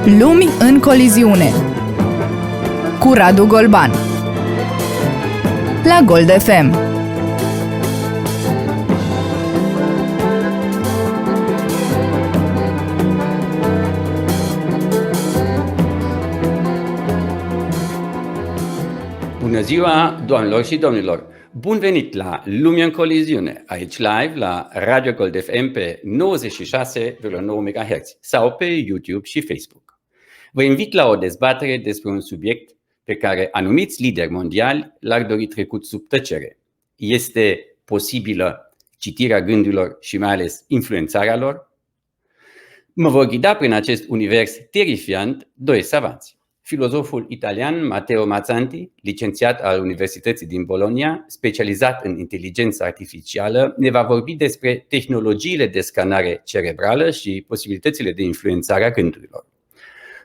Lumi în coliziune cu Radu Golban la Gold FM. Bună ziua, doamnelor și domnilor! Bun venit la Lumi în coliziune, aici live la Radio Gold FM pe 96,9 MHz sau pe YouTube și Facebook. Vă invit la o dezbatere despre un subiect pe care anumiți lideri mondiali l-ar dori trecut sub tăcere. Este posibilă citirea gândurilor și mai ales influențarea lor? Mă vor ghida prin acest univers terifiant doi savanți. Filozoful italian Matteo Mazzanti, licențiat al Universității din Bologna, specializat în inteligență artificială, ne va vorbi despre tehnologiile de scanare cerebrală și posibilitățile de influențare a gândurilor.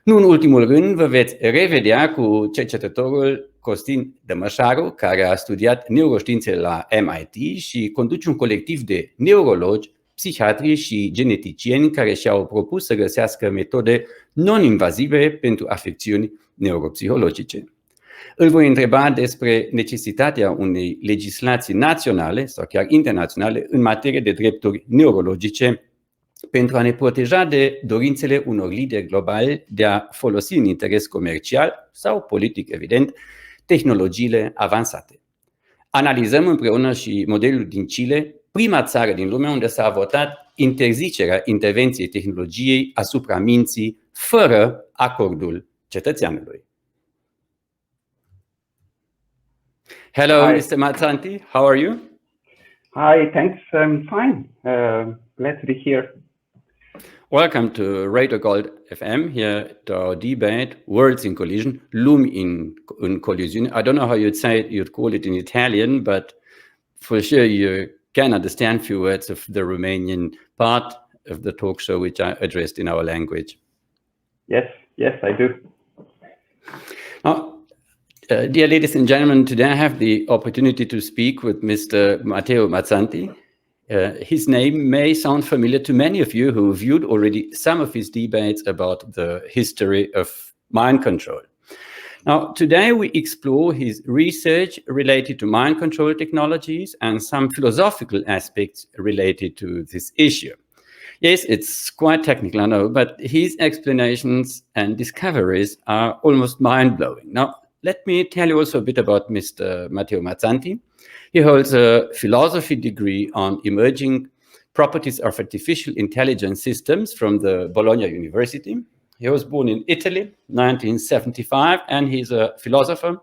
Nu în ultimul rând, vă veți revedea cu cercetătorul Costin Dămășaru, care a studiat neuroștiințe la MIT și conduce un colectiv de neurologi, psihiatri și geneticieni care și-au propus să găsească metode non-invazive pentru afecțiuni neuropsihologice. Îl voi întreba despre necesitatea unei legislații naționale sau chiar internaționale în materie de drepturi neurologice pentru a ne proteja de dorințele unor lideri globali de a folosi în interes comercial sau politic, evident, tehnologiile avansate. Analizăm împreună și modelul din Chile, prima țară din lume unde s-a votat interzicerea intervenției tehnologiei asupra minții fără acordul cetățeanului. Hello, Hi. Mr. Mazzanti. How are you? Hi, thanks. I'm fine. Glad to be here. Welcome to Radio Gold FM, here to our debate, Worlds in Collision, Lumi in Coliziune. I don't know how you'd call it in Italian, but for sure you can understand a few words of the Romanian part of the talk show, which I addressed in our language. Yes, I do. Now, dear ladies and gentlemen, today I have the opportunity to speak with Mr. Matteo Mazzanti. His name may sound familiar to many of you who viewed already some of his debates about the history of mind control. Now, today we explore his research related to mind control technologies and some philosophical aspects related to this issue. Yes, it's quite technical, I know, but his explanations and discoveries are almost mind-blowing. Now, let me tell you also a bit about Mr. Matteo Mazzanti. He holds a philosophy degree on emerging properties of artificial intelligence systems from the Bologna University. He was born in Italy, 1975, and he's a philosopher,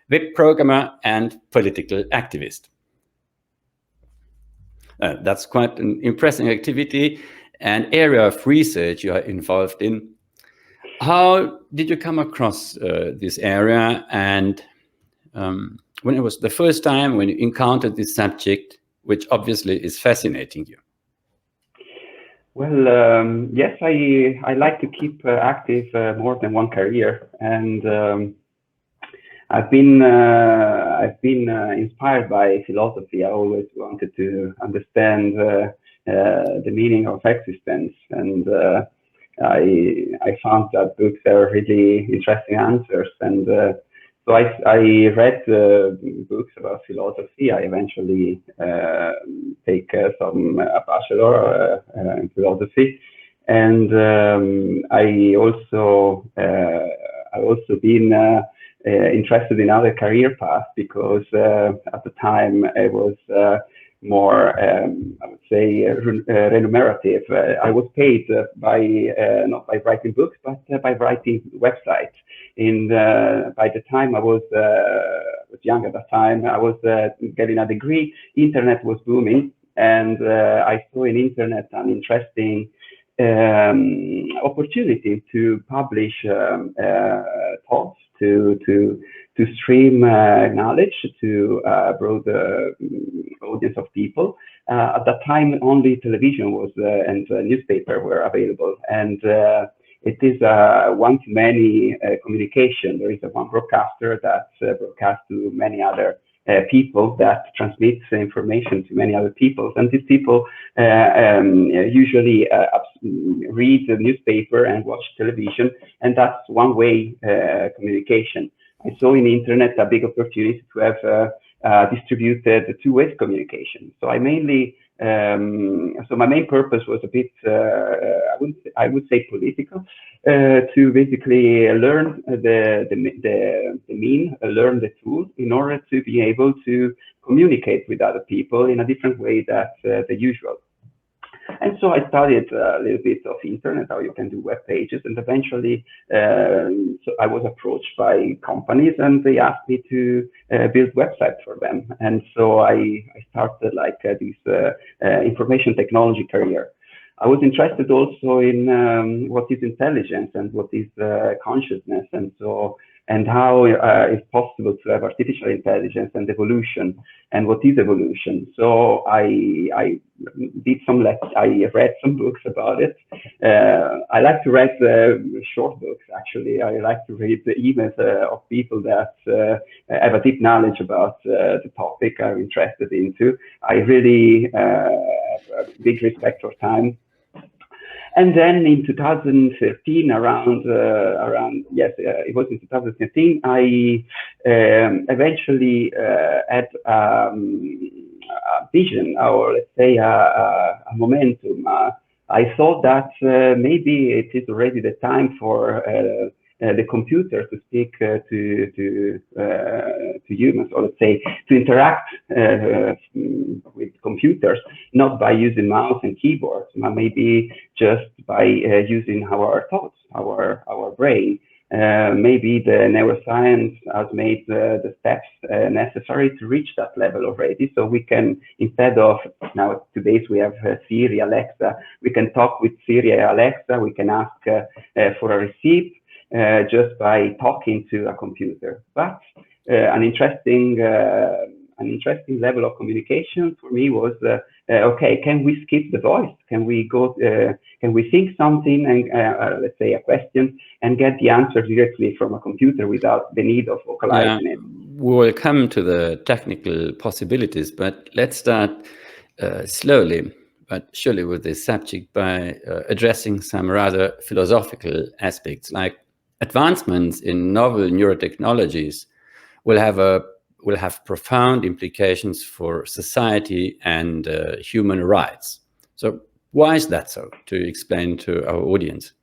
web programmer, and political activist. That's quite an impressive activity and area of research you are involved in. How did you come across this area, and when it was the first time when you encountered this subject, which obviously is fascinating you? Well, yes, I like to keep active more than one career, and I've been inspired by philosophy. I always wanted to understand the meaning of existence, and I found that books are really interesting answers, and so I read books about philosophy. I eventually take a bachelor in philosophy, and I also been interested in other career paths because at the time I was more, I would say, remunerative. I was paid by not by writing books, but by writing websites. By the time I was young at that time, I was getting a degree. Internet was booming, and I saw in internet an interesting opportunity to publish thoughts, to stream knowledge to a broad audience of people. At that time, only television was and newspaper were available, and it is one-to-many communication. There is one broadcaster that broadcasts to many other people that transmit information to many other people. And these people usually read the newspaper and watch television, and that's one way communication. I saw in the internet a big opportunity to have distributed two-way communication. So I mainly, so my main purpose was a bit, I would say political, to basically learn the mean, learn the tool in order to be able to communicate with other people in a different way than the usual. And so I studied a little bit of internet, how you can do web pages, and eventually so I was approached by companies and they asked me to build websites for them. And so I started like this information technology career. I was interested also in what is intelligence and what is consciousness, and how it's possible to have artificial intelligence and evolution, and what is evolution. So I did I read some books about it. I like to read short books, actually. I like to read the emails of people that have a deep knowledge about the topic I'm interested into. I really have a big respect for time. And then in 2013, it was in 2013, I eventually had a vision, or let's say a momentum. I thought that maybe it is already the time for the computer to speak to humans, or let's say to interact with computers, not by using mouse and keyboards, but maybe just by using our thoughts, our brain. Maybe the neuroscience has made the steps necessary to reach that level already. So we can, instead of today's we have Siri, Alexa, we can talk with Siri, Alexa, we can ask for a receipt just by talking to a computer. But an interesting level of communication for me was, okay, can we skip the voice? Can we think something and let's say a question and get the answer directly from a computer without the need of vocalizing it? We will come to the technical possibilities, but let's start slowly but surely with this subject by addressing some rather philosophical aspects, like advancements in novel neurotechnologies will have profound implications for society and human rights. So why is that so, to explain to our audience?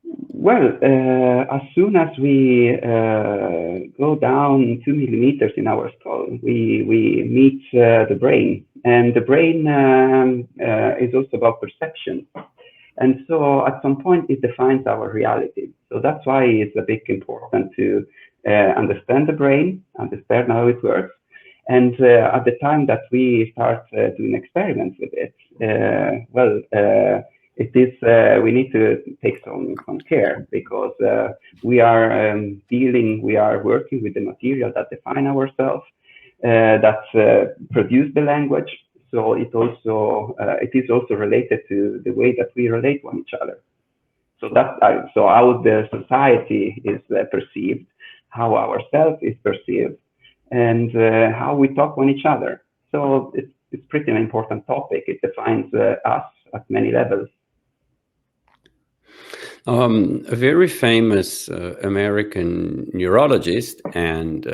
Well, as soon as we go down 2 millimeters in our skull, we meet the brain. And the brain is also about perception. And so at some point it defines our reality. So that's why it's a big important to understand the brain, understand how it works. And at the time that we start doing experiments with it, we need to take some care, because we are working with the material that define ourselves, that produce the language. So it is also related to the way that we relate to each other. So so how the society is perceived, how ourselves is perceived, and how we talk to each other. So it's pretty an important topic. It defines us at many levels. A very famous American neurologist and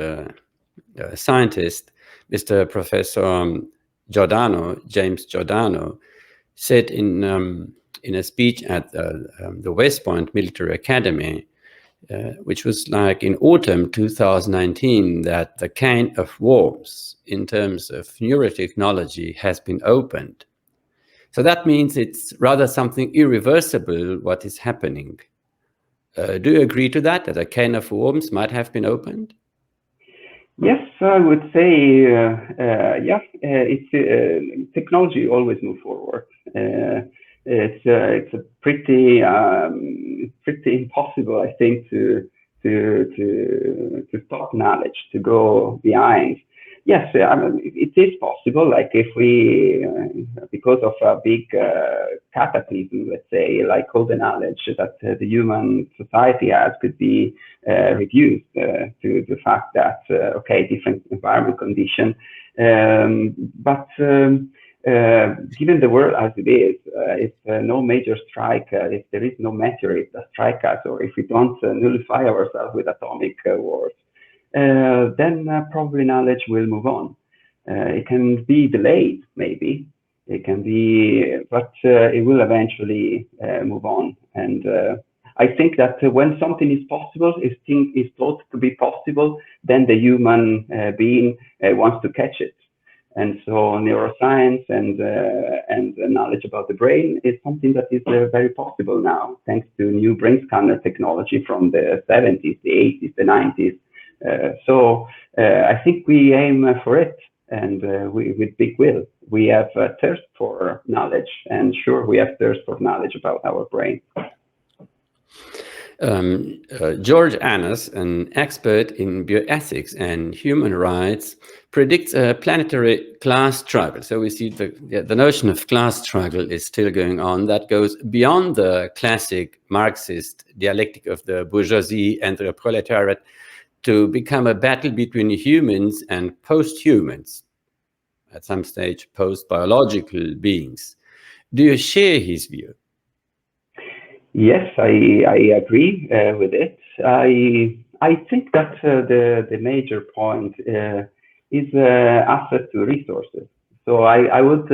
scientist, Mr. Professor James Giordano, said in a speech at the West Point Military Academy, which was like in autumn 2019, that the can of worms in terms of neurotechnology has been opened. So that means it's rather something irreversible what is happening. Do you agree to that a can of worms might have been opened? Yes, I would say, technology always moves forward. It's a pretty impossible, I think, to stop knowledge, to go behind. yes, I mean, it is possible. Like if we, because of a big cataclysm, let's say, like all the knowledge that the human society has could be reduced to the fact that, okay, different environment condition. Given the world as it is, if no major strike, if there is no meteorite that strike us, or if we don't nullify ourselves with atomic wars, then probably knowledge will move on. It can be delayed, maybe. It can be, but it will eventually move on. And I think that when something is possible, if thing is thought to be possible, then the human being wants to catch it. And so neuroscience and knowledge about the brain is something that is very possible now, thanks to new brain scanner technology from the 70s, the 80s, the 90s. I think we aim for it, and with big will. We have a thirst for knowledge, and sure, we have thirst for knowledge about our brain. George Annas, an expert in bioethics and human rights, predicts a planetary class struggle. So we see the notion of class struggle is still going on. That goes beyond the classic Marxist dialectic of the bourgeoisie and the proletariat to become a battle between humans and post-humans, at some stage post-biological beings. Do you share his view? Yes, I agree with it. I think that the major point is access to resources. So I would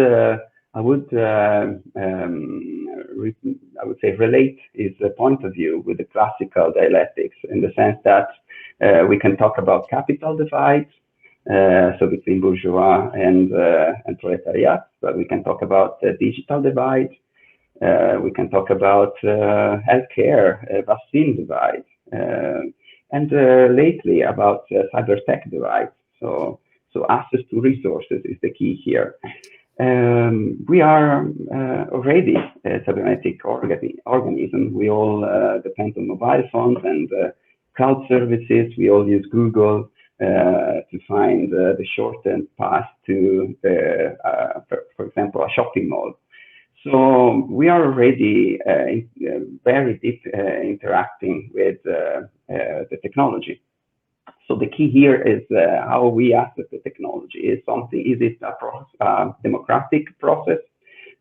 say relate his point of view with the classical dialectics, in the sense that we can talk about capital divides, so between bourgeois and proletariat, but we can talk about the digital divide. We can talk about healthcare, vaccine divide, and lately about cyber tech divide. So access to resources is the key here. We are already a cybernetic organism. We all depend on mobile phones and cloud services. We all use Google to find the shortened path to, for example, a shopping mall. So we are already very deep interacting with the technology. So the key here is how we access the technology. Is it a democratic process?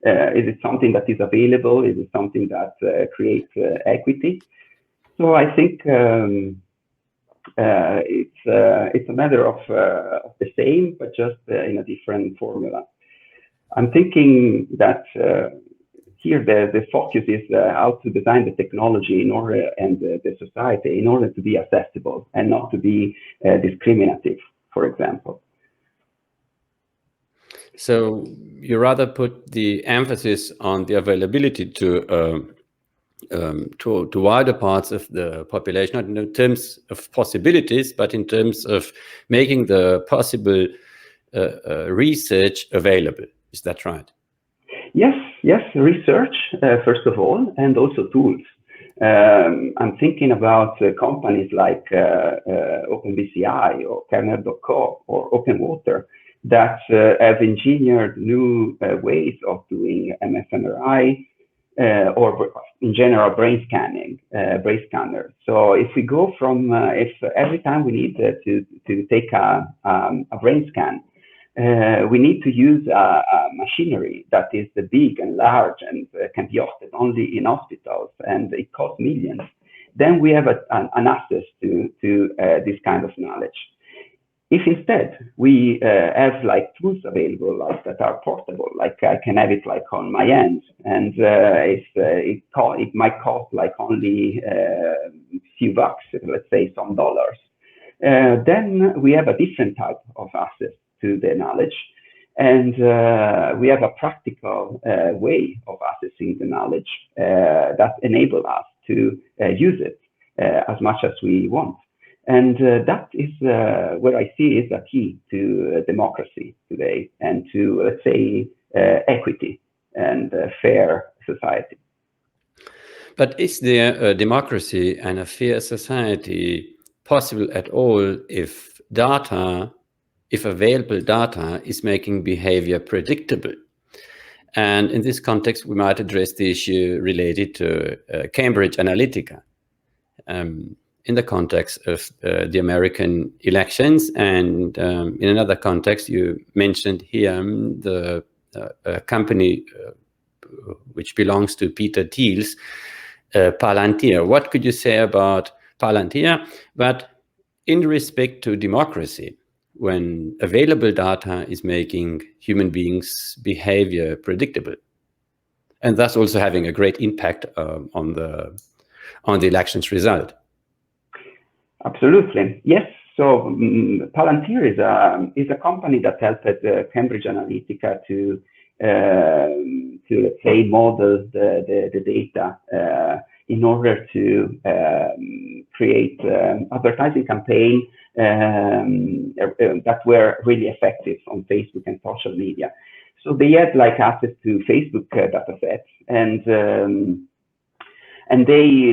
Is it something that is available? Is it something that creates equity? So I think it's a matter of the same, but just in a different formula. I'm thinking that here the focus is how to design the technology in order, and the society in order to be accessible and not to be discriminative, for example. So you rather put the emphasis on the availability to wider parts of the population, not in terms of possibilities, but in terms of making the possible research available. Is that right? Yes, research, first of all, and also tools. I'm thinking about companies like OpenBCI or Kernel.co or OpenWater that have engineered new ways of doing MFMRI or in general brain scanners. So if we go from, if every time we need to take a brain scan, we need to use a machinery that is big and large and can be hosted only in hospitals, and it costs millions. Then we have an access to this kind of knowledge. If instead we have like tools available like that are portable, like I can have it like on my hand, and it might cost like only a few bucks, let's say some dollars. Then we have a different type of access to the knowledge, and we have a practical way of accessing the knowledge that enable us to use it as much as we want. And that is what I see is a key to democracy today, and to, let's say, equity and fair society. But is there a democracy and a fair society possible at all if data if available data is making behavior predictable. And in this context, we might address the issue related to Cambridge Analytica in the context of the American elections. And in another context, you mentioned here the company which belongs to Peter Thiel's, Palantir. What could you say about Palantir? But in respect to democracy, when available data is making human beings' behavior predictable, and thus also having a great impact on the elections result. Absolutely, yes. So Palantir is a company that helped Cambridge Analytica to let's say model the data in order to create advertising campaigns that were really effective on Facebook and social media. So they had like access to Facebook data sets, and they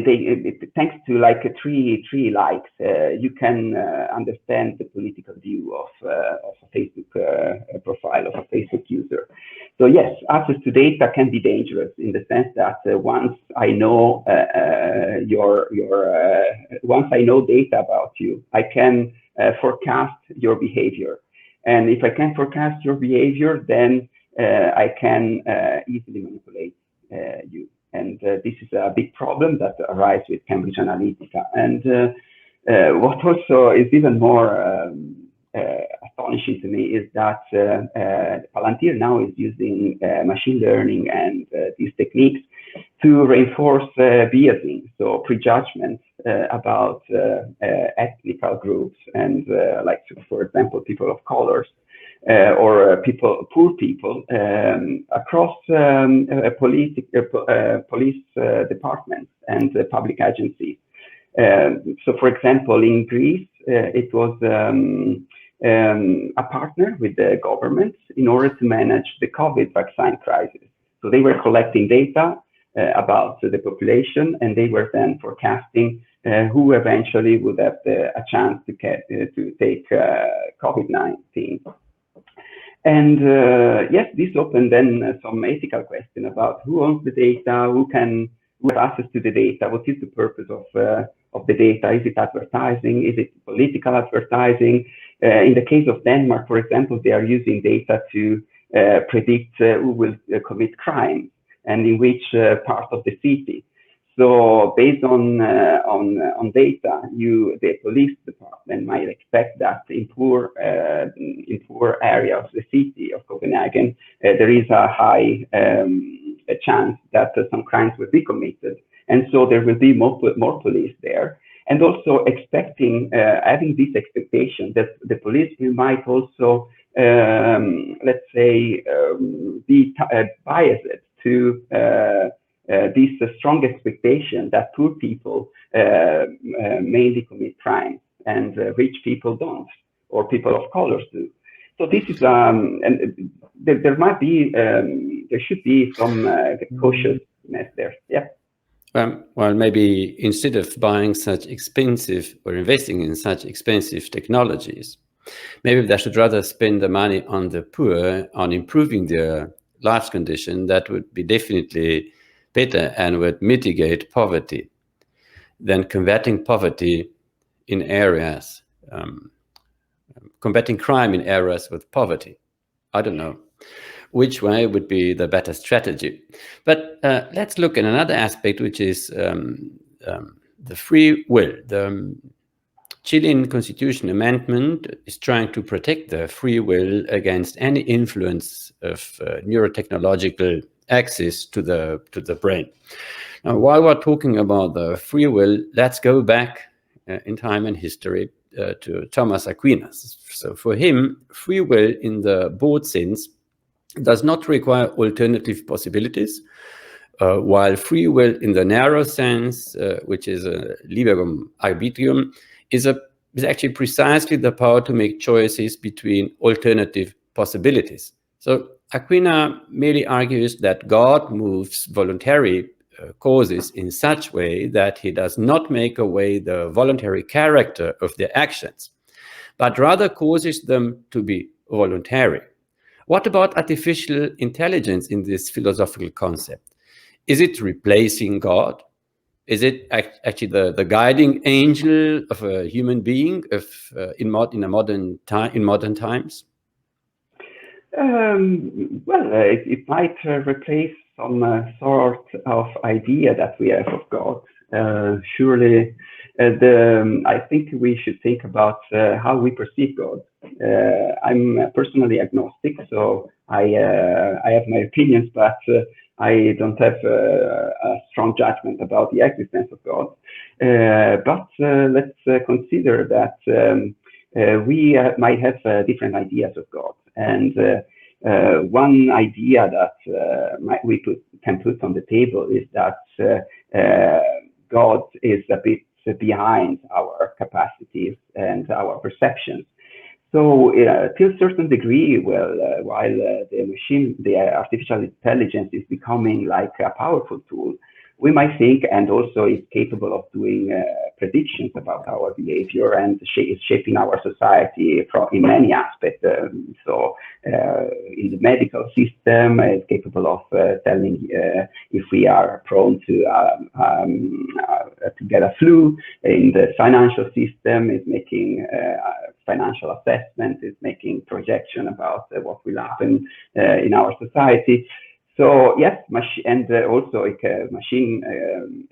thanks to like three likes, you can understand the political view of a Facebook profile of a Facebook user. So yes, access to data can be dangerous in the sense that once I know once I know data about you, I can forecast your behavior, and if I can forecast your behavior, then I can easily manipulate you. And this is a big problem that arises with Cambridge Analytica. And what also is even more astonishing to me is that Palantir now is using machine learning and these techniques to reinforce biasing, so prejudgments about ethnical groups and like, for example, people of colors. Or poor people across police departments and public agencies. So, for example, in Greece, it was a partner with the government in order to manage the COVID vaccine crisis. So they were collecting data about the population, and they were then forecasting who eventually would have a chance to take COVID-19. And yes, this opened then some ethical question about who owns the data, who has access to the data, what is the purpose of the data? Is it advertising? Is it political advertising? In the case of Denmark, for example, they are using data to predict who will commit crime and in which part of the city. So based on data, the police department might expect that in poor area of the city of Copenhagen, there is a high chance that some crimes will be committed, and so there will be more police there. And also having this expectation that the police might also, let's say, be biased to this strong expectation that poor people mainly commit crimes and rich people don't, or people of colors do. So this is, and there might be, there should be some cautiousness there. Yeah. Well, maybe instead of buying such expensive or investing in such expensive technologies, maybe they should rather spend the money on the poor, on improving their life condition. That would be definitely better and would mitigate poverty than combating poverty in areas, combating crime in areas with poverty. I don't know which way would be the better strategy. But let's look at another aspect, which is the free will. The Chilean Constitution amendment is trying to protect the free will against any influence of neurotechnological access to the brain. Now, while we're talking about the free will, let's go back in time and history to Thomas Aquinas. So for him, free will in the broad sense does not require alternative possibilities, while free will in the narrow sense, which is a liberum arbitrium, is actually precisely the power to make choices between alternative possibilities. So Aquinas merely argues that God moves voluntary causes in such way that he does not make away the voluntary character of their actions, but rather causes them to be voluntary. What about artificial intelligence in this philosophical concept? Is it replacing God? Is it actually the guiding angel of a human being in modern times? Well, it might replace some sort of idea that we have of God. Surely, I think we should think about how we perceive God. I'm personally agnostic, so I have my opinions, but I don't have a strong judgment about the existence of God. But let's consider that we might have different ideas of God. And one idea that we can put on the table is that God is a bit behind our capacities and our perceptions. So to a certain degree, while the artificial intelligence is becoming like a powerful tool, we might think, and also is capable of doing predictions about our behavior and is shaping our society in many aspects. So in the medical system, it's capable of telling if we are prone to get a flu. In the financial system, it's making financial assessment, it's making projection about what will happen in our society. So yes, also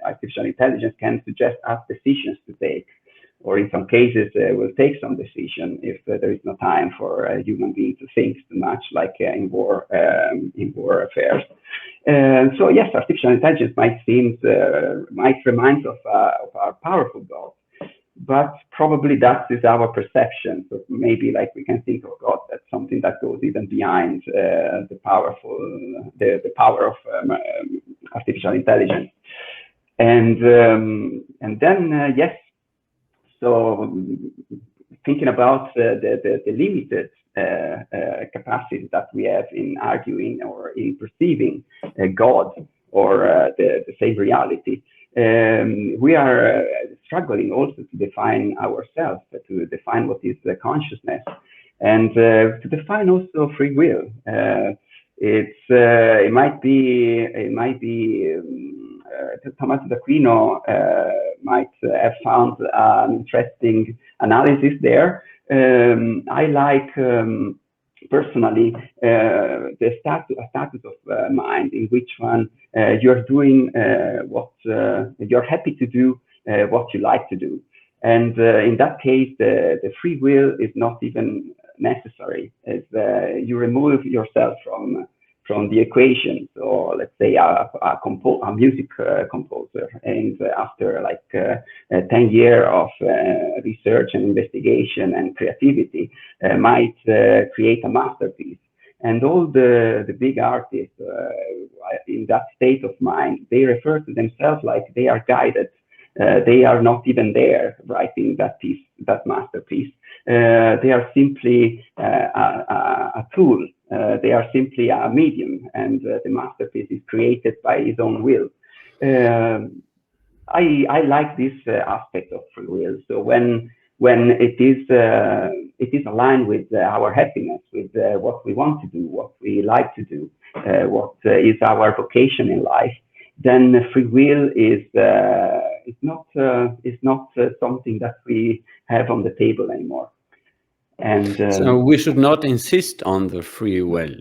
artificial intelligence can suggest us decisions to take, or in some cases will take some decision if there is no time for a human being to think too much, like in war affairs. So yes, artificial intelligence might remind us of our powerful God. But probably that is our perception. So maybe like we can think of God as something that goes even behind the power of artificial intelligence. And then yes, so thinking about the limited capacity that we have in arguing or in perceiving God or the same reality. We are struggling also to define ourselves, to define what is consciousness, and to define also free will. It might be Thomas d'Aquino might have found an interesting analysis there. I like personally the status of mind in which one you're doing what you're happy to do, what you like to do, and in that case the free will is not even necessary, as you remove yourself from the equation. So let's say a music composer, and after like 10 years of research and investigation and creativity might create a masterpiece. And all the big artists in that state of mind, they refer to themselves like they are guided. They are not even there writing that piece, that masterpiece. They are simply a tool. They are simply a medium, and the masterpiece is created by his own will. I like this aspect of free will. So when it is aligned with our happiness, with what we want to do, what we like to do, what is our vocation in life, then free will is not something that we have on the table anymore. And so we should not insist on the free will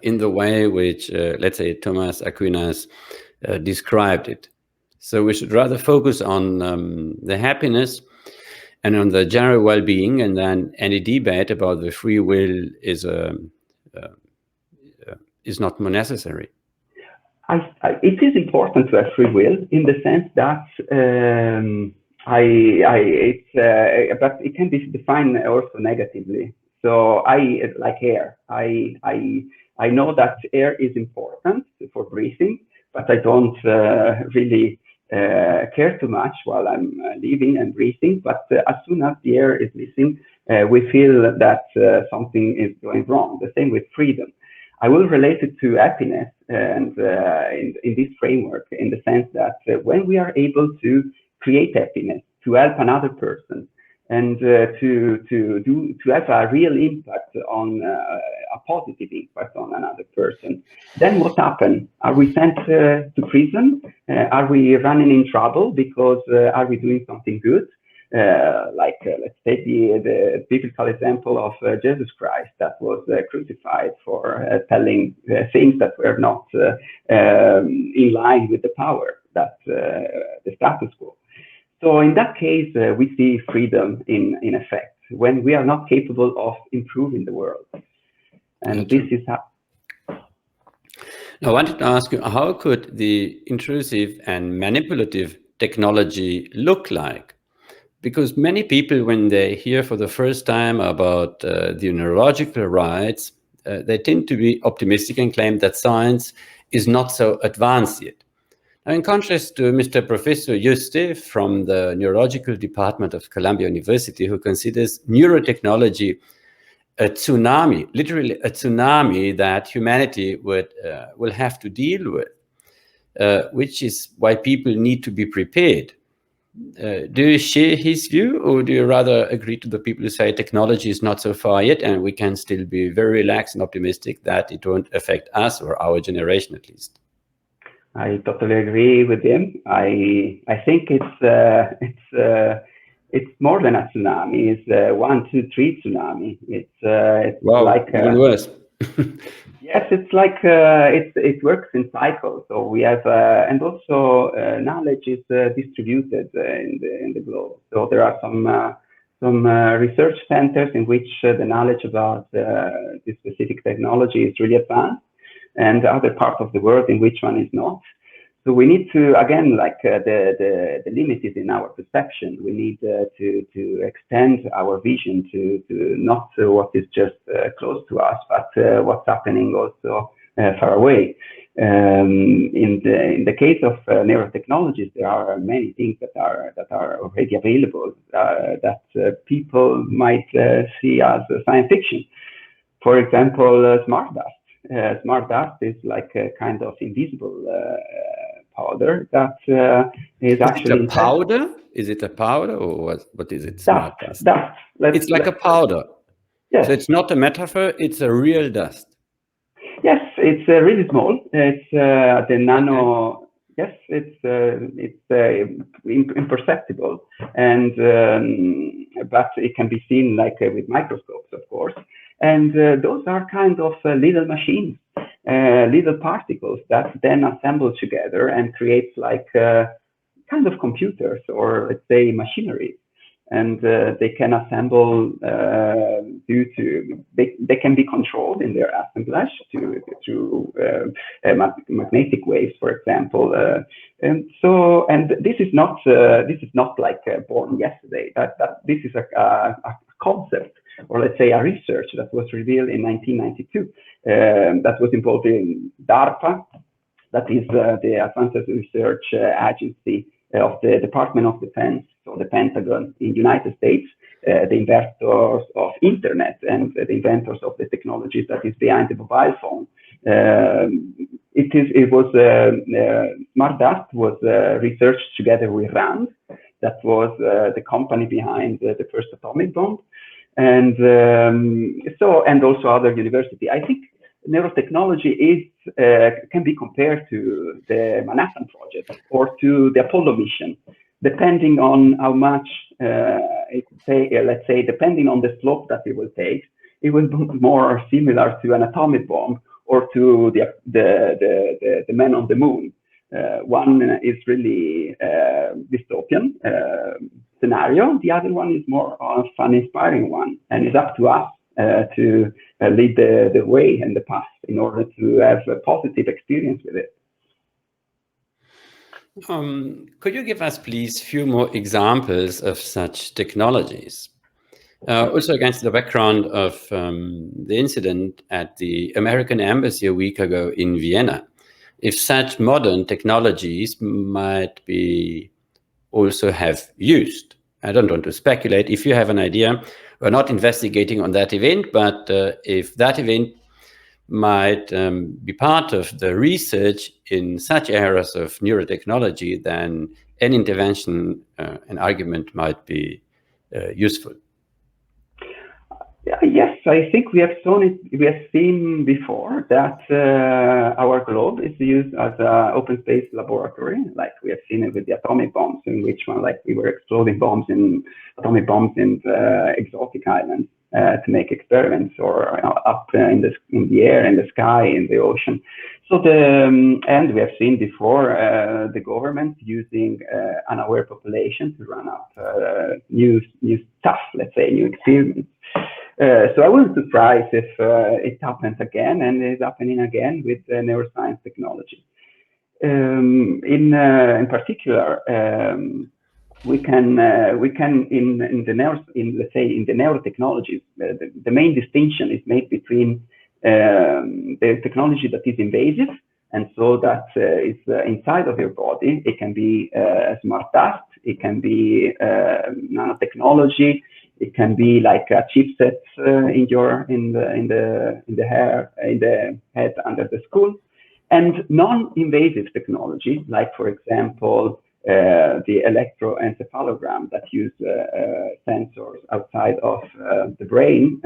in the way which, let's say, Thomas Aquinas described it. So we should rather focus on the happiness and on the general well-being, and then any debate about the free will is not more necessary. It is important to have free will in the sense that but it can be defined also negatively. So I like air. I know that air is important for breathing, but I don't really care too much while I'm living and breathing. But as soon as the air is missing, we feel that something is going wrong. The same with freedom. I will relate it to happiness and in this framework, in the sense that when we are able to create happiness, to help another person, and to have a real impact on a positive impact on another person. Then what happens? Are we sent to prison? Are we running in trouble because are we doing something good? Let's take the biblical example of Jesus Christ that was crucified for telling things that were not in line with the power that the status quo. So in that case, we see freedom in effect when we are not capable of improving the world. And this is how. I wanted to ask you, how could the intrusive and manipulative technology look like? Because many people, when they hear for the first time about the neurological rights, they tend to be optimistic and claim that science is not so advanced yet. Now, in contrast to Mr. Professor Juste from the neurological department of Columbia University, who considers neurotechnology a tsunami, literally a tsunami that humanity will have to deal with, which is why people need to be prepared. Do you share his view, or do you rather agree to the people who say technology is not so far yet and we can still be very relaxed and optimistic that it won't affect us or our generation at least? I totally agree with him. I think it's more than a tsunami. It's 1, 2, 3 tsunami. It's wow, like even worse. Yes, it's like it works in cycles. So we have, and also knowledge is distributed in the globe. So there are some research centers in which the knowledge about this specific technology is really advanced, and other parts of the world in which one is not. So we need to, again, like the limit is in our perception. We need to extend our vision to not what is just close to us, but what's happening also far away. In the case of neurotechnologies, there are many things that are already available that people might see as science fiction. For example, smart dust. Smart dust is like a kind of invisible powder that is actually a powder. Is it a powder, or what is it? Smart dust. Dust. It's like a powder. Yes. So it's not a metaphor. It's a real dust. Yes, it's really small. It's the nano. Okay. Yes, it's imperceptible, and but it can be seen like with microscopes, of course. And those are kind of little machines, little particles that then assemble together and create like kind of computers, or let's say machinery. And they can assemble they can be controlled in their assemblage through magnetic waves, for example. And this is not like born yesterday. This is a concept, or let's say a research that was revealed in 1992 that was involved in DARPA, that is the Advanced Research Agency of the Department of Defense, so the Pentagon in the United States, the inventors of internet and the inventors of the technologies that is behind the mobile phone. Smart Dust was researched together with RAND, that was the company behind the first atomic bomb, and also other university. I think neurotechnology can be compared to the Manhattan Project or to the Apollo mission, depending on how much let's say, depending on the slope that it will take, it will be more similar to an atomic bomb or to the man on the moon. One is really dystopian scenario. The other one is more of an inspiring one, and it's up to us to lead the way and the path in order to have a positive experience with it. Could you give us, please, a few more examples of such technologies? Also against the background of the incident at the American Embassy a week ago in Vienna, if such modern technologies might be also have used. I don't want to speculate. If you have an idea, we're not investigating on that event, but if that event might be part of the research in such areas of neurotechnology, then an intervention, an argument might be useful? Yes, I think we have seen before that our globe is used as an open space laboratory, like we have seen it with the atomic bombs, in which one, like we were exploding atomic bombs in exotic islands to make experiments, or up in the air, in the sky, in the ocean. So and we have seen before the government using unaware population to run up new stuff, let's say new experiments. So I wasn't surprised if it happens again, and is happening again with neuroscience technology. In particular, we can in the neurotechnologies, the main distinction is made between the technology that is invasive, and so that is inside of your body. It can be smart dust, it can be nanotechnology, it can be like a chipset in the head under the skull, and non-invasive technology, like for example the electroencephalogram that use sensors outside of the brain,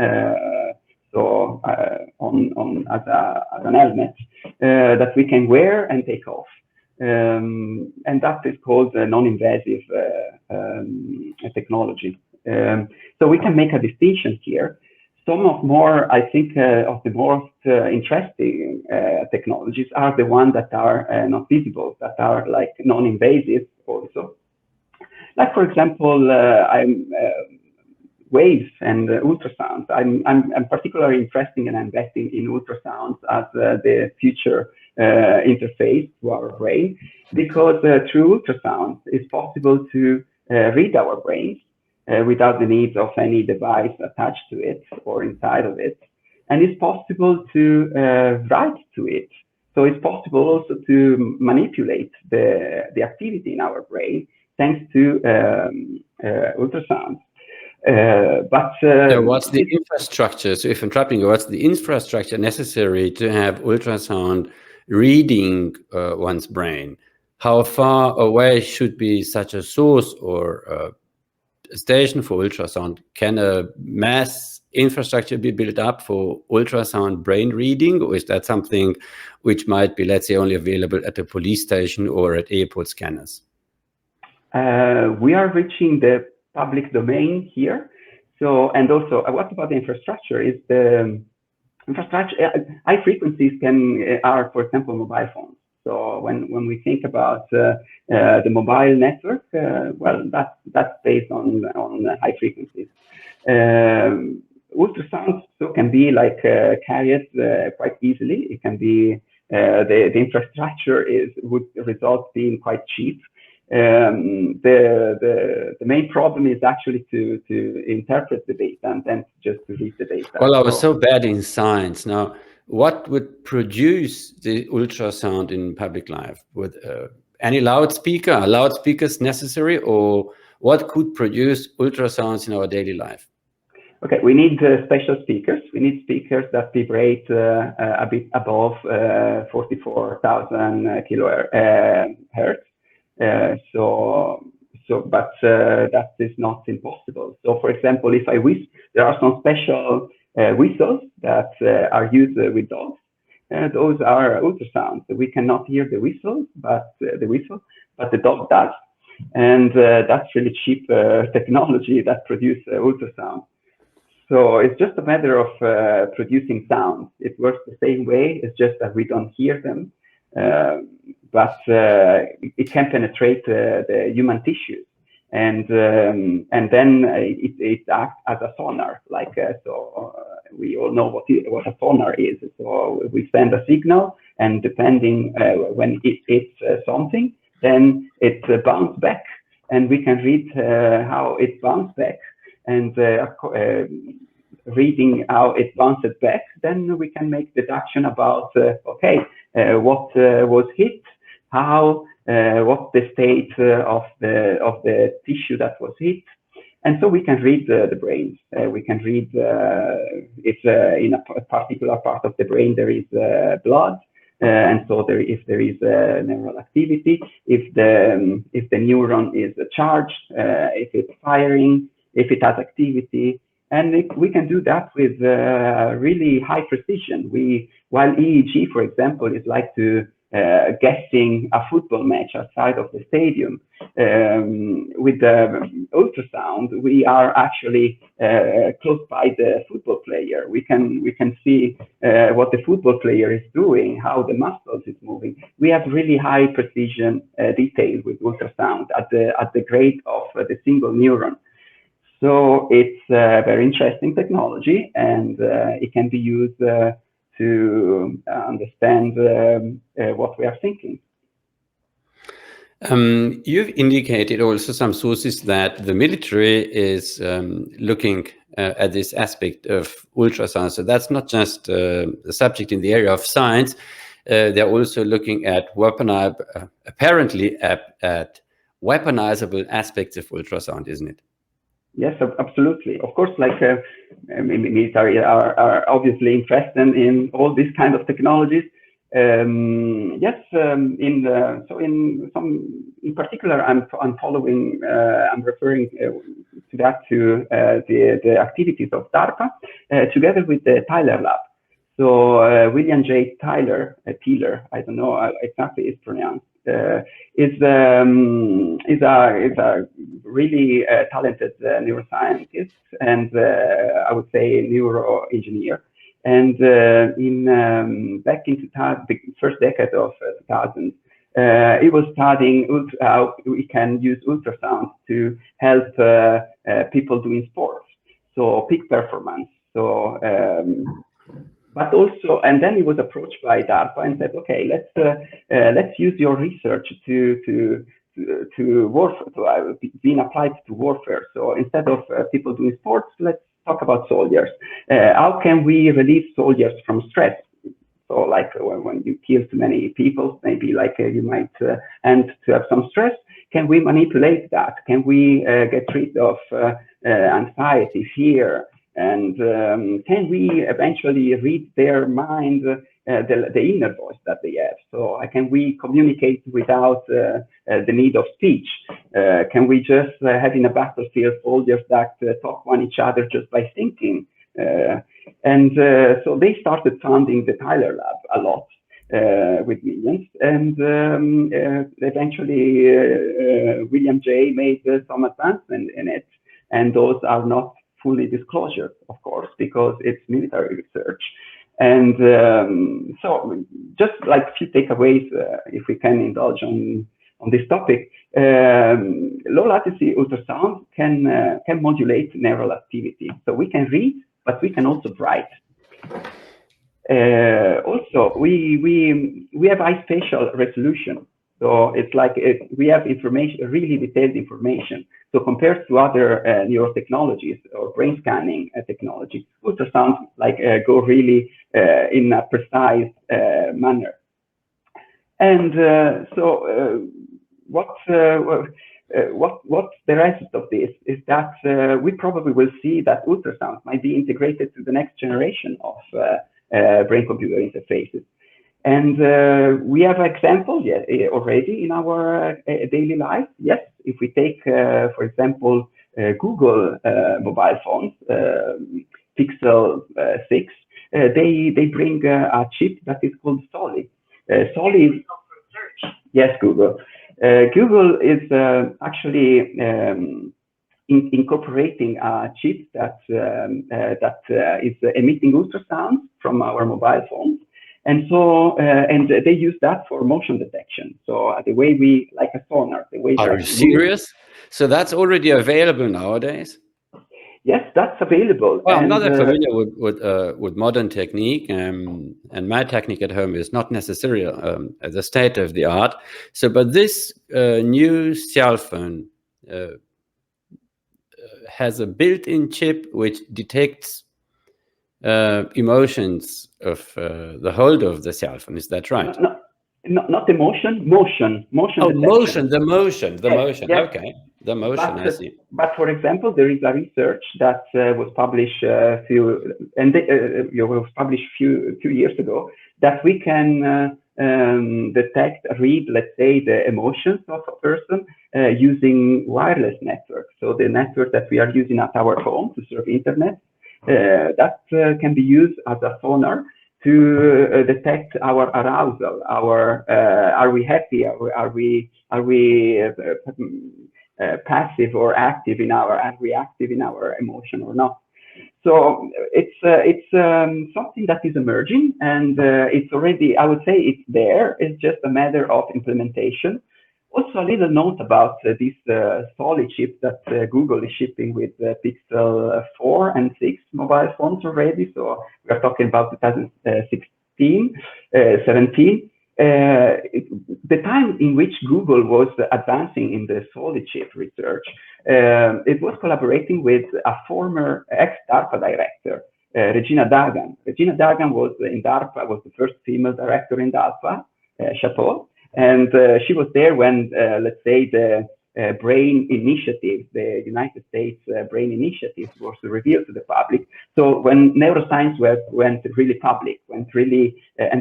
so as an helmet that we can wear and take off, and that is called non-invasive technology. So we can make a distinction here. Some of I think of the most interesting technologies are the ones that are not visible, that are like non-invasive also. Like for example, waves and ultrasounds. I'm particularly interested in investing in ultrasounds as the future interface to our brain, because through ultrasound it's possible to read our brains without the need of any device attached to it or inside of it. And it's possible to write to it. So it's possible also to manipulate the activity in our brain thanks to ultrasound. What's the infrastructure? So if I'm trapping you, what's the infrastructure necessary to have ultrasound reading one's brain? How far away should be such a source or a station for ultrasound? Can a mass infrastructure be built up for ultrasound brain reading, or is that something which might be, let's say, only available at a police station or at airport scanners? We are reaching the public domain here. So, and also, what about the infrastructure? Is the infrastructure high frequencies are, for example, mobile phones. So when we think about the mobile network, well, that's based on high frequencies. Ultrasound can be like carried quite easily. It can be the infrastructure would result being quite cheap. The main problem is actually to interpret the data and then just to read the data. Well, I was so bad in science. Now, what would produce the ultrasound in public life? Would any loudspeaker? Are loudspeakers necessary, or what could produce ultrasounds in our daily life? Okay, we need special speakers. We need speakers that vibrate a bit above 44,000 kilohertz. But that is not impossible. So, for example, if I whistle, there are some special whistles that are used with dogs. Those are ultrasounds. We cannot hear the whistle, but the dog does. And that's really cheap technology that produces ultrasound. So it's just a matter of producing sound. It works the same way. It's just that we don't hear them. But it can penetrate the human tissues, and then it acts as a sonar. Like we all know what a sonar is. So we send a signal, and depending when it hits something, then it bounces back, and we can read how it bounced back, and reading how it bounced back, then we can make deduction about what was hit, how what's the state of the tissue that was hit, and so we can read the brain. We can read if in a particular part of the brain there is blood, and so if there is neural activity, if the neuron is charged, if it's firing, if it has activity. And we can do that with really high precision. While EEG, for example, is like to guessing a football match outside of the stadium, with the ultrasound, we are actually close by the football player. We can see what the football player is doing, how the muscles is moving. We have really high precision detail with ultrasound at the grade of the single neuron. So it's a very interesting technology, and it can be used to understand what we are thinking. You've indicated also some sources that the military is looking at this aspect of ultrasound. So that's not just a subject in the area of science. They're also looking at apparently at weaponizable aspects of ultrasound, isn't it? Yes, absolutely. Of course, like military are obviously interested in all these kind of technologies. Yes, in particular, I'm following. I'm referring to that to the activities of DARPA together with the Tyler Lab. So William J. Tyler, I don't know exactly it's pronounced. Is a really talented neuroscientist and I would say neuroengineer. And back in the first decade of 2000, he was studying how we can use ultrasound to help people doing sports, so peak performance. So but also, and then he was approached by DARPA and said, okay, let's use your research to warfare, being applied to warfare. So instead of people doing sports, let's talk about soldiers. How can we relieve soldiers from stress? So like when you kill too many people, maybe like you might end to have some stress. Can we manipulate that? Can we get rid of anxiety, fear? And can we eventually read their mind, the inner voice that they have? So can we communicate without the need of speech? Can we just have in a battlefield soldiers that talk one each other just by thinking? And so they started funding the Tyler Lab a lot with millions. And eventually William J. made some advancement in it. And those are not fully disclosure, of course, because it's military research. And so just like a few takeaways, if we can indulge on this topic, low latency ultrasound can modulate neural activity. So we can read, but we can also write. Also, we have high spatial resolution. So it's like we have information, really detailed information. So compared to other neurotechnologies or brain scanning technology, ultrasound go really in a precise manner. And what the rest of this is that we probably will see that ultrasound might be integrated to the next generation of brain-computer interfaces. And we have examples already in our daily life. Yes, if we take, for example, Google mobile phones, Pixel 6, they bring a chip that is called Soli. Soli, yes, Google. Google is actually incorporating a chip that is emitting ultrasound from our mobile phones. And so, and they use that for motion detection. So the way we, like a sonar, the way. Are you serious? So that's already available nowadays? Yes, that's available. Well, I'm not that familiar with modern technique, and my technique at home is not necessarily the state of the art. So, but this new cell phone has a built-in chip which detects emotions of the holder of the cell phone. Is that right? No, not emotion, motion. Oh, detection. the motion. Yes. Okay, the motion. I see. But for example, there is a research that was published few years ago that we can detect, read, let's say, the emotions of a person using wireless networks. So the network that we are using at our home to serve internet, that can be used as a sonar to detect our arousal, are we happy, are we passive or active in are we active in our emotion or not. So it's something that is emerging, and it's already, I would say it's there. It's just a matter of implementation. Also, a little note about this solid chip that Google is shipping with Pixel 4 and 6 mobile phones already. So we are talking about 2016, 17. The time in which Google was advancing in the solid chip research, it was collaborating with a former ex-DARPA director, Regina Dagan. Regina Dagan was in DARPA, was the first female director in DARPA, Chateau. And she was there when, let's say, the brain initiative, the United States brain initiative was revealed to the public. So when neuroscience went really public, and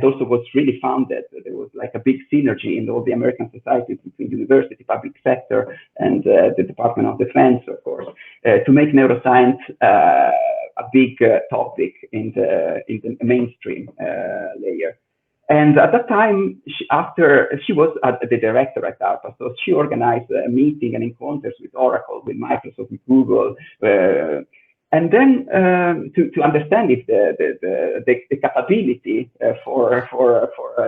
also was really founded, there was like a big synergy in all the American societies between university, public sector, and the Department of Defense, of course, to make neuroscience a big topic in the mainstream layer. And at that time, she was the director at DARPA, so she organized a meeting and encounters with Oracle, with Microsoft, with Google, and then to understand if the capability for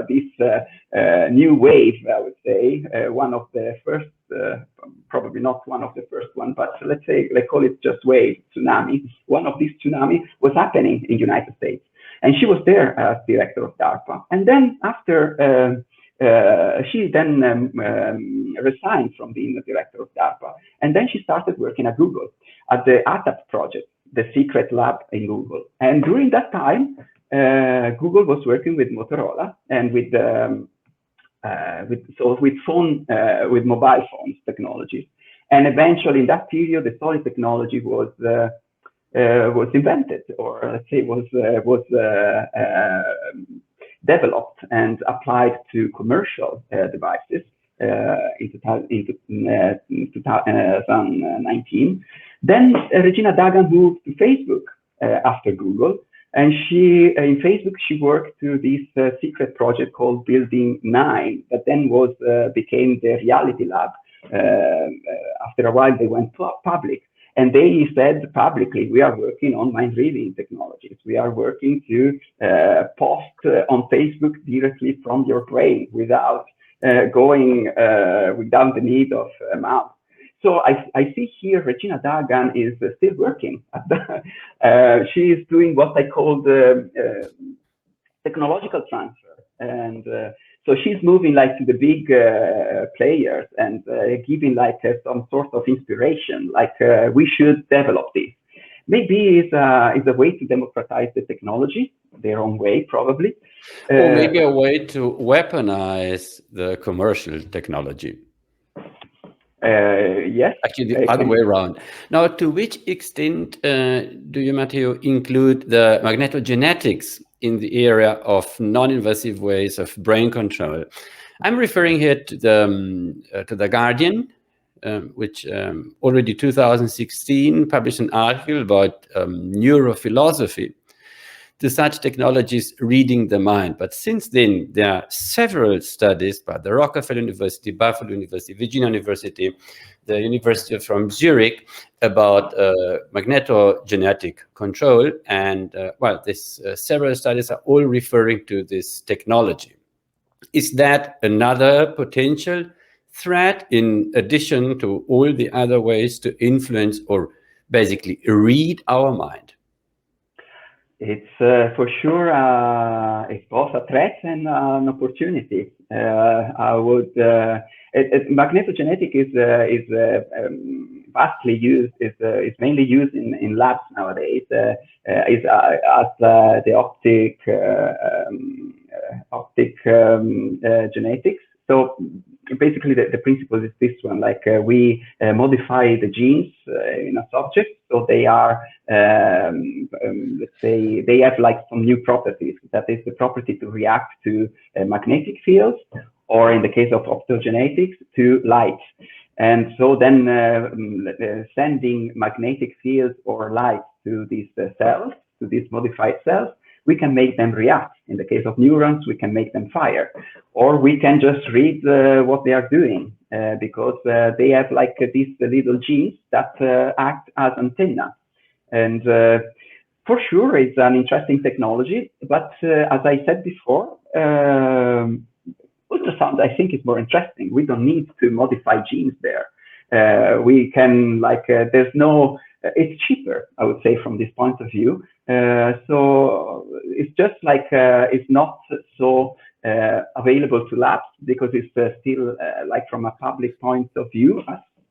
this new wave, I would say, one of the first, probably not one of the first one, but let's call it just wave, tsunami. One of these tsunami was happening in the United States. And she was there as director of DARPA. And then after, she then resigned from being the director of DARPA. And then she started working at Google, at the ATAP project, the secret lab in Google. And during that time, Google was working with Motorola and with mobile phones technologies. And eventually in that period, the solid technology was invented, or let's say was developed and applied to commercial devices in 2019. Then Regina Dagan moved to Facebook after Google, and in Facebook she worked to this secret project called Building 9, that then became the reality lab. After a while, they went public. And they said publicly, we are working on mind reading technologies. We are working to post on Facebook directly from your brain without without the need of a mouse. So I see here Regina Dagan is still working. She is doing what I call the technological transfer. And so she's moving like to the big players and giving like some sort of inspiration, like we should develop this. Maybe it's a way to democratize the technology, their own way probably. Or maybe a way to weaponize the commercial technology. Yes. Actually, the other way around. Now, to which extent do you, Matteo, include the magnetogenetics in the area of non-invasive ways of brain control? I'm referring here to the Guardian, which already 2016 published an article about neurophilosophy, to such technologies reading the mind. But since then, there are several studies by the Rockefeller University, Buffalo University, Virginia University, the University from Zurich about magnetogenetic control. And several studies are all referring to this technology. Is that another potential threat in addition to all the other ways to influence or basically read our mind? It's for sure, it's both a threat and an opportunity. Magnetogenetic is vastly used, is mainly used in labs nowadays, as the optic genetics. So basically the principle is this one, like we modify the genes in a subject, so they are, let's say, they have like some new properties. That is the property to react to magnetic fields, or in the case of optogenetics, to light. And so then sending magnetic fields or light to these cells, to these modified cells, we can make them react. In the case of neurons, we can make them fire, or we can just read what they are doing because they have like these little genes that act as antenna. And for sure, it's an interesting technology, but as I said before, ultrasound, I think, is more interesting. We don't need to modify genes there. We can, like, there's no, it's cheaper, I would say, from this point of view. So it's just like, it's not so available to labs because it's still, like, from a public point of view,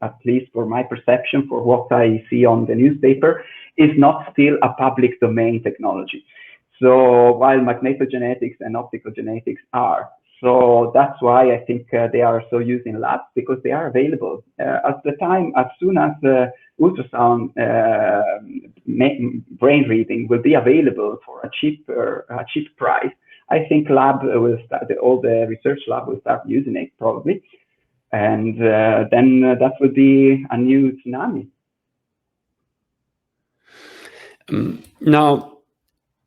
at least for my perception, for what I see on the newspaper, is not still a public domain technology. So while magnetogenetics and optical genetics are. So that's why I think they are so used in labs, because they are available. At the time, as soon as ultrasound brain reading will be available for a cheap price, I think lab will start, all the research lab will start using it probably. And then that would be a new tsunami. Now,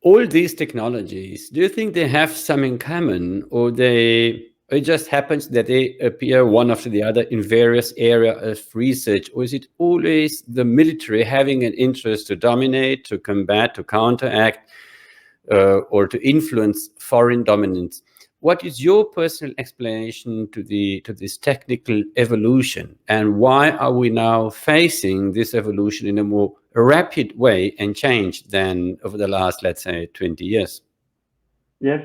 all these technologies, do you think they have some in common, or it just happens that they appear one after the other in various areas of research? Or is it always the military having an interest to dominate, to combat, to counteract, or to influence foreign dominance? What is your personal explanation to this technical evolution, and why are we now facing this evolution in a more rapid way and change than over the last, let's say, 20 years? Yes,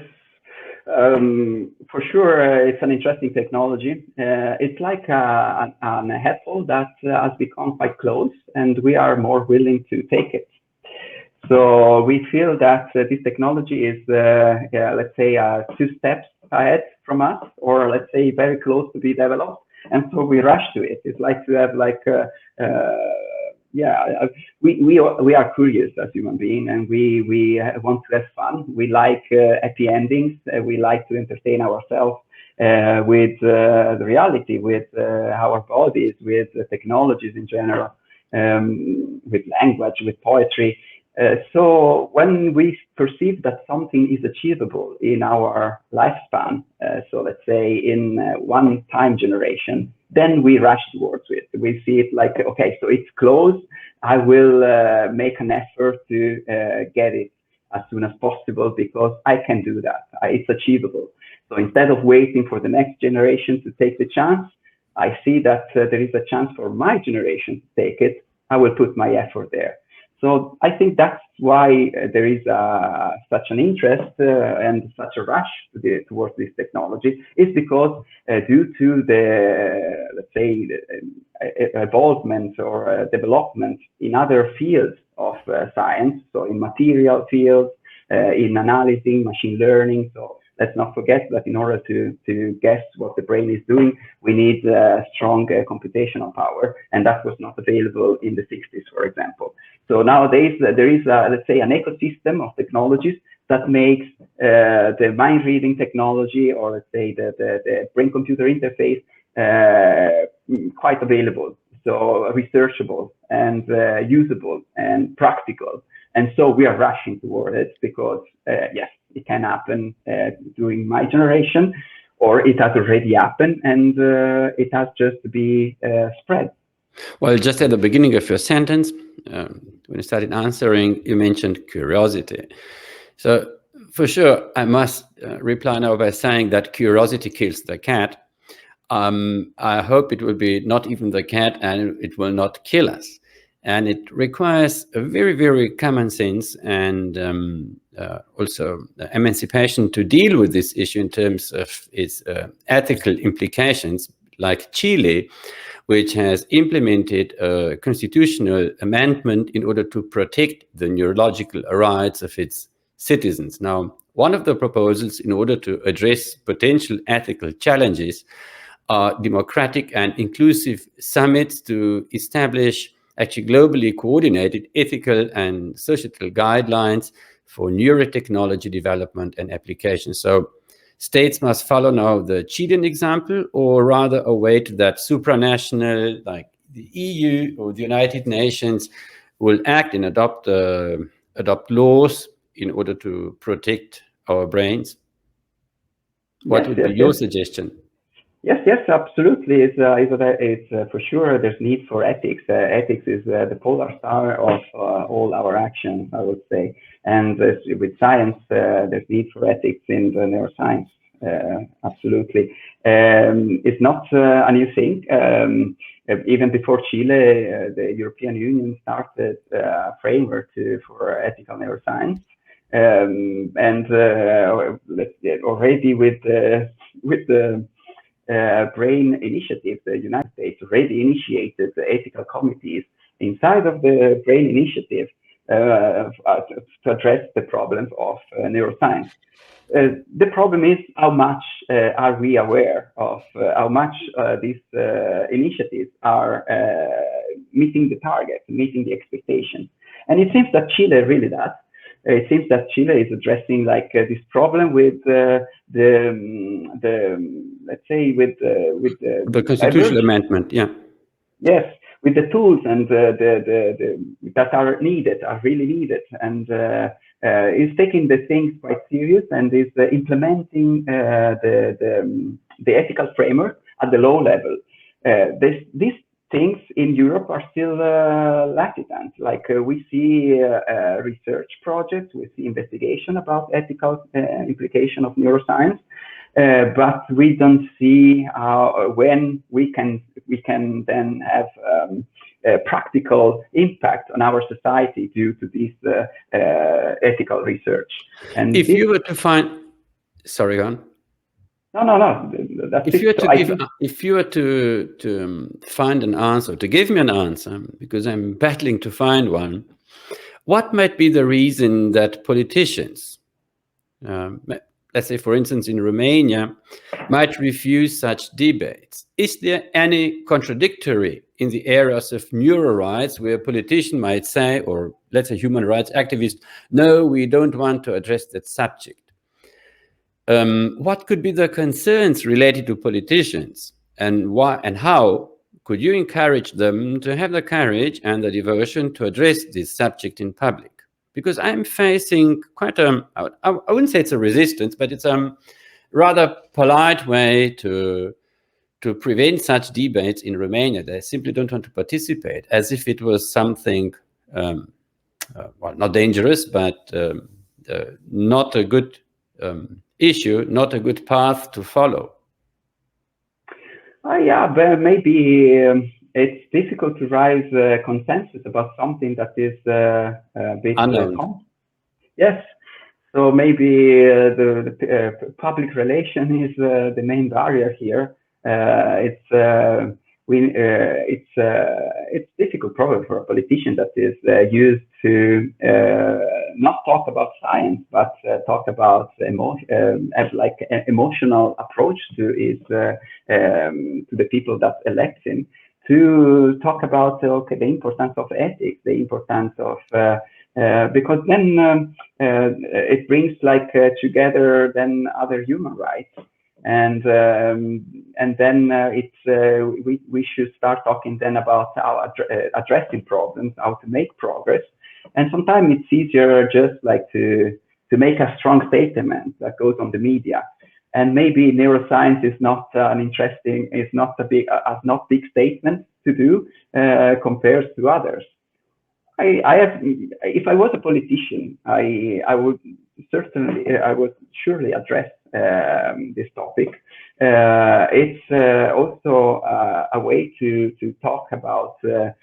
for sure, it's an interesting technology. It's like an apple that has become quite close, and we are more willing to take it. So we feel that this technology is, let's say, 2 steps ahead from us, or let's say very close to be developed. And so we rush to it. It's like to have like, we are curious as human beings, and we want to have fun. We like happy endings. We like to entertain ourselves with the reality, with our bodies, with technologies in general, with language, with poetry. So when we perceive that something is achievable in our lifespan, so let's say in one time generation, then we rush towards it. We see it like, okay, so it's close. I will make an effort to get it as soon as possible because I can do that. It's achievable. So instead of waiting for the next generation to take the chance, I see that there is a chance for my generation to take it. I will put my effort there. So I think that's why there is such an interest and such a rush towards this technology, is because due to the, let's say, evolvement or development in other fields of science, so in material fields, in analyzing, machine learning. So let's not forget that in order to guess what the brain is doing, we need strong computational power, and that was not available in the 60s, for example. So nowadays, there is, let's say, an ecosystem of technologies that makes the mind reading technology, or let's say the brain-computer interface, quite available, so researchable and usable and practical. And so we are rushing toward it because, yes, it can happen during my generation, or it has already happened, and it has just to be spread. Well, just at the beginning of your sentence, when you started answering, you mentioned curiosity. So for sure, I must reply now by saying that curiosity kills the cat. I hope it will be not even the cat, and it will not kill us. And it requires a very, very common sense and also emancipation to deal with this issue in terms of its ethical implications, like Chile, which has implemented a constitutional amendment in order to protect the neurological rights of its citizens. Now, one of the proposals in order to address potential ethical challenges are democratic and inclusive summits to establish actually globally coordinated ethical and societal guidelines for neurotechnology development and application. So states must follow now the Chilean example, or rather await that supranational, like the EU or the United Nations, will act and adopt laws in order to protect our brains? What would be your suggestion? Yes, absolutely. It's for sure there's need for ethics. Ethics is the polar star of all our actions, I would say. And with science, there's need for ethics in the neuroscience. Absolutely. It's not a new thing. Even before Chile, the European Union started a framework for ethical neuroscience. Already with the Brain Initiative, the United States already initiated the ethical committees inside of the Brain Initiative to address the problems of neuroscience. The problem is how much are we aware of how much these initiatives are meeting the target, meeting the expectations. And it seems that Chile really does. It seems that Chile is addressing like this problem with the constitutional amendment, yeah. Yes, with the tools and that are really needed, and is taking the things quite serious and is implementing the ethical framework at the low level. These things in Europe are still latent. Like we see research projects, we see investigation about ethical implication of neuroscience, but we don't see when we can then have a practical impact on our society due to this ethical research. And if you were to find, sorry, go on. No. If you were to find an answer, to give me an answer, because I'm battling to find one, what might be the reason that politicians, let's say, for instance, in Romania, might refuse such debates? Is there any contradictory in the areas of neural rights where a politician might say, or let's say human rights activists, no, we don't want to address that subject? What could be the concerns related to politicians, and why and how could you encourage them to have the courage and the devotion to address this subject in public? Because I'm facing quite I wouldn't say it's a resistance, but it's a rather polite way to prevent such debates in Romania. They simply don't want to participate, as if it was something, well, not dangerous, but not a good issue, not a good path to follow. Yeah, but maybe it's difficult to raise consensus about something that is a bit unknown. Yes, so maybe the public relation is the main barrier here. It's difficult probably for a politician that is used to not talk about science, but talk about like an emotional approach to the people that elect him, to talk about the importance of ethics, the importance of because then it brings like together then other human rights. And then we should start talking then about how addressing problems, how to make progress. And sometimes it's easier just like to make a strong statement that goes on the media. And maybe neuroscience is not not big statements to do compared to others. If I was a politician, I would surely address this topic. It's also a way to talk about the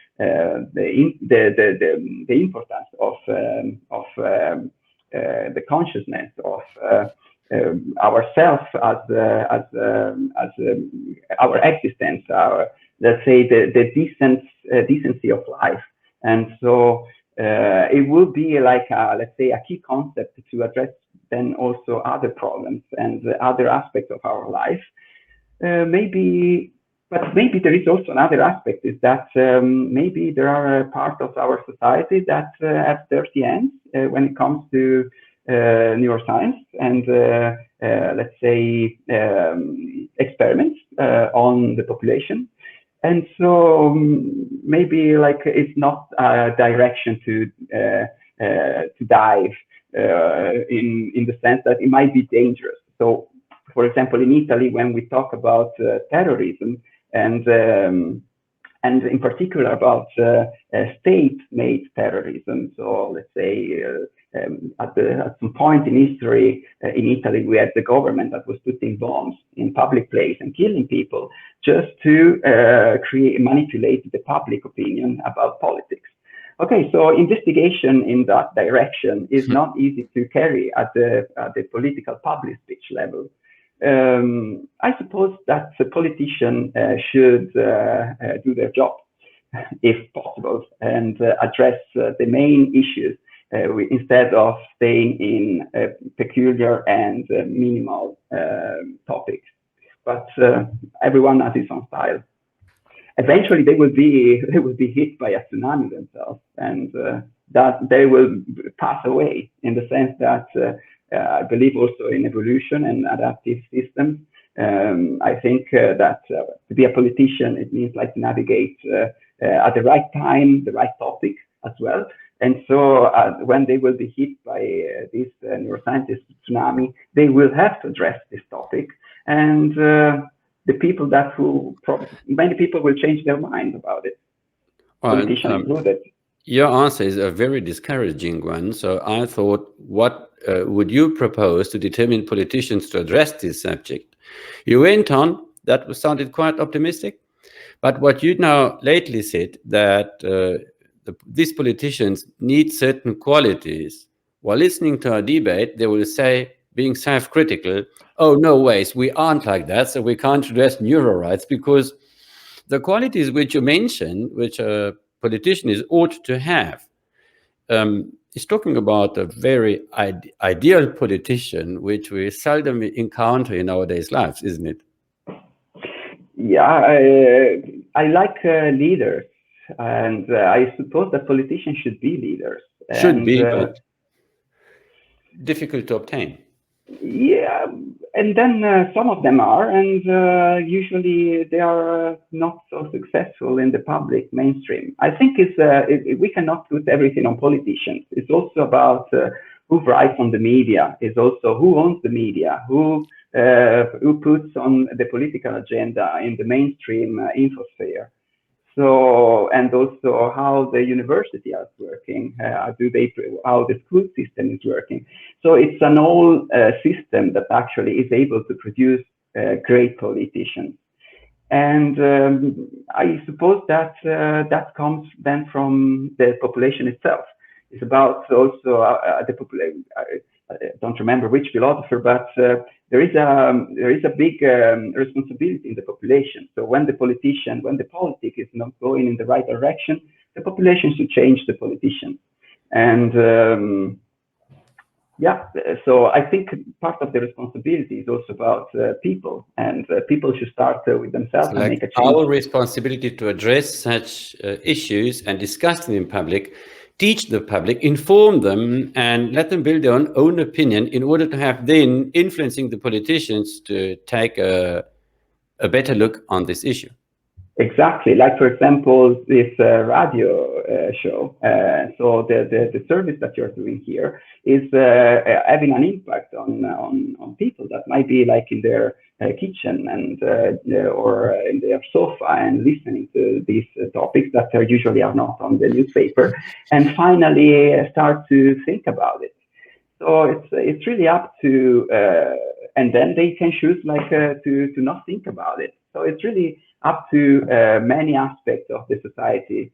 importance of the consciousness of ourselves as our existence, let's say the decency of life. And so it will be like let's say a key concept to address then also other problems and other aspects of our life. But maybe there is also another aspect, is that maybe there are a part of our society that have dirty hands when it comes to neuroscience and let's say experiments on the population. And so maybe like it's not a direction to dive in the sense that it might be dangerous. So, for example, in Italy, when we talk about terrorism and in particular about state-made terrorism, so let's say at some point in history in Italy, we had the government that was putting bombs in public place and killing people just to manipulate the public opinion about politics. Okay, so investigation in that direction is not easy to carry at the political public speech level. I suppose that the politician should do their job, if possible, and address the main issues instead of staying in peculiar and minimal topics. But everyone has his own style. Eventually, they will be hit by a tsunami themselves, and that they will pass away in the sense that I believe also in evolution and adaptive systems. I think that to be a politician, it means like to navigate at the right time, the right topic as well. And so when they will be hit by this neuroscientist tsunami, they will have to address this topic. And the people many people will change their mind about it, politicians included. Your answer is a very discouraging one. So I thought, what would you propose to determine politicians to address this subject? You went on, that sounded quite optimistic. But what you now lately said, that these politicians need certain qualities. While listening to our debate, they will say, being self-critical, oh, no ways, we aren't like that, so we can't address neuro rights, because the qualities which you mentioned, which a politician ought to have, is talking about a very ideal politician, which we seldom encounter in our days' lives, isn't it? Yeah, I like leaders, and I suppose that politicians should be leaders. Should be, but difficult to obtain. Yeah, and then some of them are, and usually they are not so successful in the public mainstream. I think we cannot put everything on politicians. It's also about who writes on the media. It's also who owns the media, who puts on the political agenda in the mainstream infosphere. So, and also how the university is working, how the school system is working. So it's an whole system that actually is able to produce great politicians. And I suppose that that comes then from the population itself. It's about also the population. I don't remember which philosopher, but there is a big responsibility in the population. So when the politics is not going in the right direction, the population should change the politician. And yeah, so I think part of the responsibility is also about people, and people should start with themselves and make a change. Our responsibility to address such issues and discuss them in public, teach the public, inform them, and let them build their own opinion in order to have then influencing the politicians to take a better look on this issue. Exactly. Like, for example, this radio show. So the service that you're doing here is having an impact on people that might be like in their kitchen and or in their sofa and listening to these topics that usually are not on the newspaper, and finally start to think about it. So it's really up to, and then they can choose like to not think about it. So it's really up to many aspects of the society,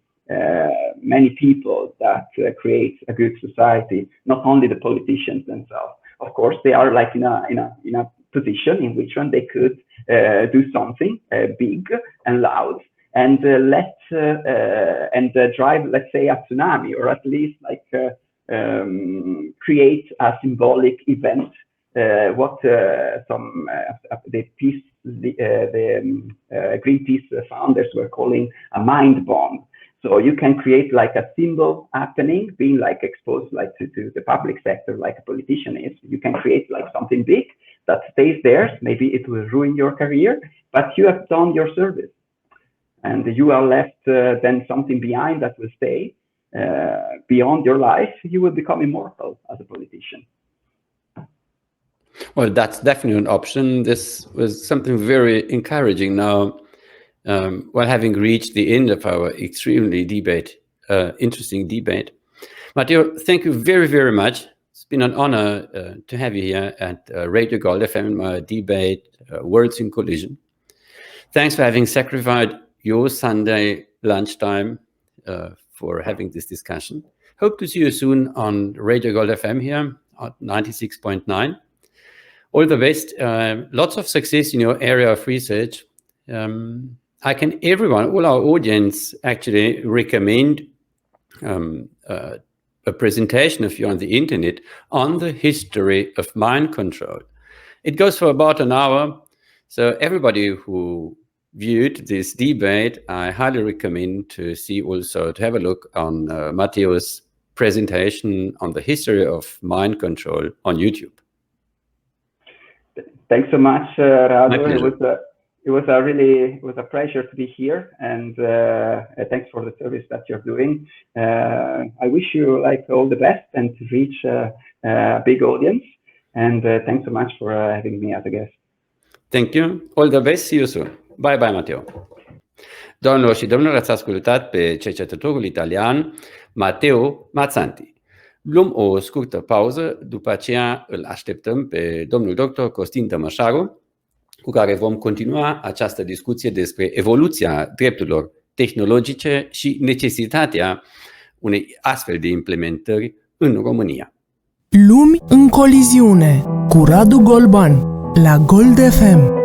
many people that create a good society, not only the politicians themselves. Of course, they are like in a position in which one they could do something big and loud and drive, let's say, a tsunami, or at least like create a symbolic event. What some the Greenpeace founders were calling a mind bomb. So you can create like a symbol happening, being like exposed like to the public sector, like a politician is. You can create like something big that stays there. Maybe it will ruin your career, but you have done your service. And you are left then something behind that will stay beyond your life. You will become immortal as a politician. Well, that's definitely an option. This was something very encouraging now. While having reached the end of our extremely interesting debate. Matteo, thank you very, very much. It's been an honor to have you here at Radio Gold FM, my debate, Worlds in Collision. Thanks for having sacrificed your Sunday lunchtime for having this discussion. Hope to see you soon on Radio Gold FM here at 96.9. All the best. Lots of success in your area of research. I can all our audience actually recommend a presentation of you on the internet on the history of mind control. It goes for about an hour. So everybody who viewed this debate, I highly recommend to have a look on Matteo's presentation on the history of mind control on YouTube. Thanks so much, Radu. It was a pleasure to be here, and thanks for the service that you're doing. I wish you like all the best and to reach a big audience. And thanks so much for having me as a guest. Thank you. All the best. See you soon. Bye bye, Matteo. Doamnelor și domnilor, ați ascultat pe cercetătorul italian Matteo Mazzanti. Luăm o scurtă pauză, după aceea îl așteptăm pe domnul doctor Costin Tămășaru, cu care vom continua această discuție despre evoluția drepturilor tehnologice și necesitatea unei astfel de implementări în România. Lumi în coliziune cu Radu Golban la Gold FM.